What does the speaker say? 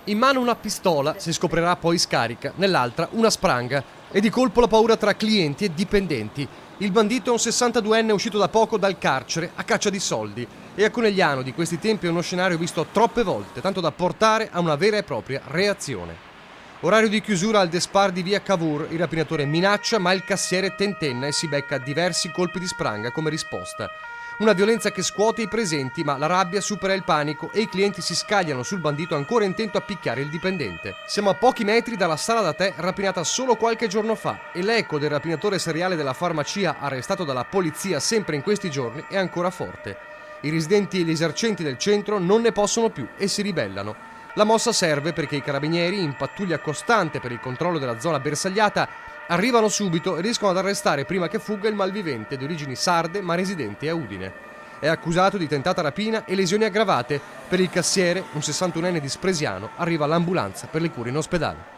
In mano una pistola, si scoprirà poi scarica, nell'altra una spranga e di colpo la paura tra clienti e dipendenti. Il bandito è un 62enne uscito da poco dal carcere a caccia di soldi e a Conegliano di questi tempi è uno scenario visto troppe volte, tanto da portare a una vera e propria reazione. Orario di chiusura al Despar di via Cavour, il rapinatore minaccia ma il cassiere tentenna e si becca diversi colpi di spranga come risposta. Una violenza che scuote i presenti, ma la rabbia supera il panico e i clienti si scagliano sul bandito ancora intento a picchiare il dipendente. Siamo a pochi metri dalla sala da tè rapinata solo qualche giorno fa e l'eco del rapinatore seriale della farmacia arrestato dalla polizia sempre in questi giorni è ancora forte. I residenti e gli esercenti del centro non ne possono più e si ribellano. La mossa serve perché i carabinieri, in pattuglia costante per il controllo della zona bersagliata, arrivano subito e riescono ad arrestare prima che fugga il malvivente di origini sarde ma residente a Udine. È accusato di tentata rapina e lesioni aggravate. Per il cassiere, un 61enne di Spresiano, arriva all'ambulanza per le cure in ospedale.